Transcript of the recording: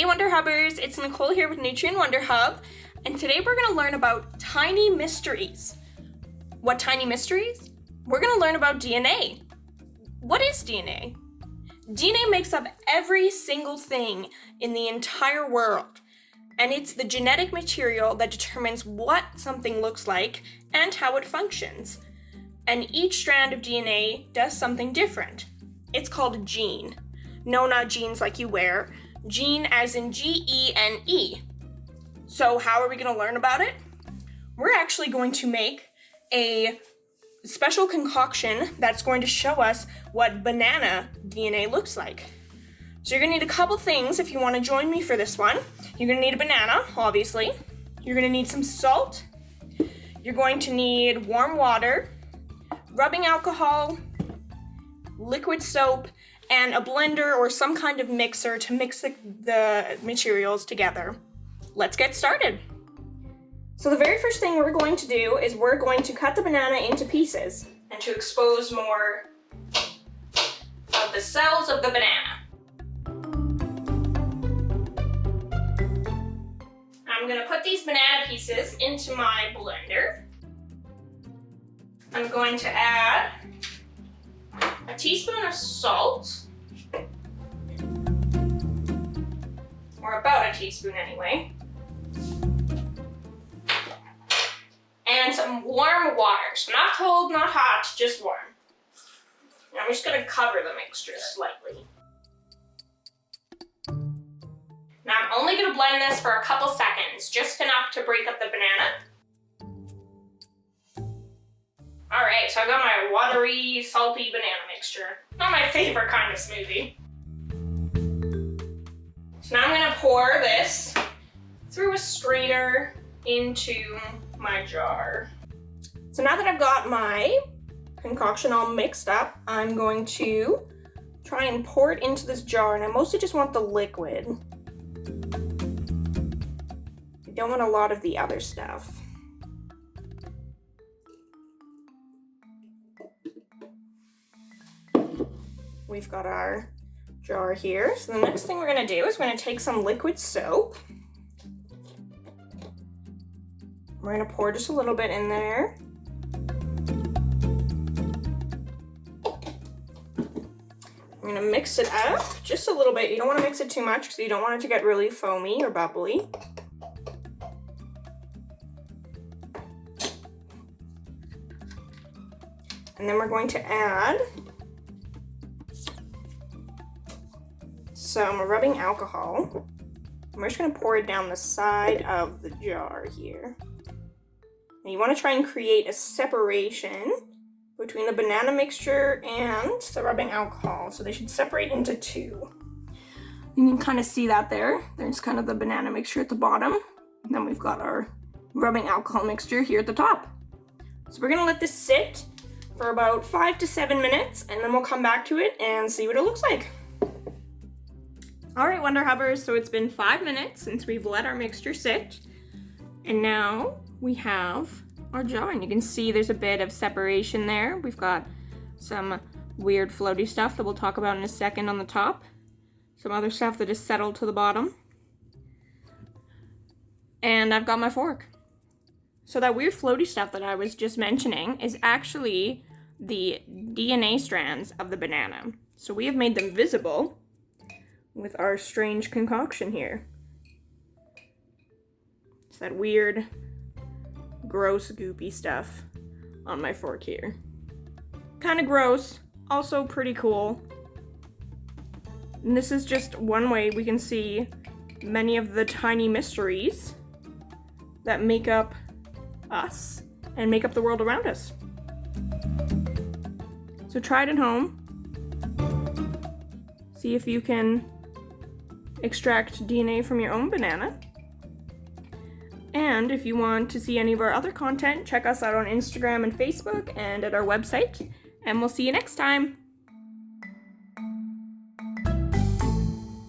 Hey Wonder Hubbers, it's Nicole here with Nutrient Wonder Hub, and today we're going to learn about tiny mysteries. What tiny mysteries? We're going to learn about DNA. What is DNA? DNA makes up every single thing in the entire world, and it's the genetic material that determines what something looks like and how it functions. And each strand of DNA does something different. It's called a gene. No, not jeans like you wear. Gene as in G-E-N-E. So how are we going to learn about it? We're actually going to make a special concoction that's going to show us what banana DNA looks like. So you're going to need a couple things if you want to join me for this one. You're going to need a banana, obviously. You're going to need some salt. You're going to need warm water, rubbing alcohol, liquid soap, and a blender or some kind of mixer to mix the materials together. Let's get started. So the very first thing we're going to do is we're going to cut the banana into pieces and to expose more of the cells of the banana. I'm gonna put these banana pieces into my blender. I'm going to add a teaspoon of salt, or about a teaspoon anyway, and some warm water. So not cold, not hot, just warm. And I'm just gonna cover the mixture slightly. Now I'm only gonna blend this for a couple seconds, just enough to break up the banana. All right, so I got my watery, salty banana mixture. Not my favorite kind of smoothie. So now I'm gonna pour this through a strainer into my jar. So now that I've got my concoction all mixed up, I'm going to try and pour it into this jar, and I mostly just want the liquid. I don't want a lot of the other stuff. We've got our jar here. So the next thing we're gonna do is we're gonna take some liquid soap. We're gonna pour just a little bit in there. I'm gonna mix it up just a little bit. You don't wanna mix it too much because you don't want it to get really foamy or bubbly. And then we're going to add some rubbing alcohol. And we're just gonna pour it down the side of the jar here. And you wanna try and create a separation between the banana mixture and the rubbing alcohol. So they should separate into two. You can kind of see that there. There's kind of the banana mixture at the bottom. And then we've got our rubbing alcohol mixture here at the top. So we're gonna let this sit for about 5 to 7 minutes, and then we'll come back to it and see what it looks like. All right, Wonder Hubbers, so it's been 5 minutes since we've let our mixture sit, and now we have our jar, and you can see there's a bit of separation there. We've got some weird floaty stuff that we'll talk about in a second on the top, some other stuff that is settled to the bottom, and I've got my fork. So that weird floaty stuff that I was just mentioning is actually the DNA strands of the banana. So we have made them visible with our strange concoction here. It's that weird, gross, goopy stuff on my fork here. Kind of gross, also pretty cool. And this is just one way we can see many of the tiny mysteries that make up us and make up the world around us. So try it at home. See if you can extract DNA from your own banana. And if you want to see any of our other content, check us out on Instagram and Facebook and at our website. And we'll see you next time.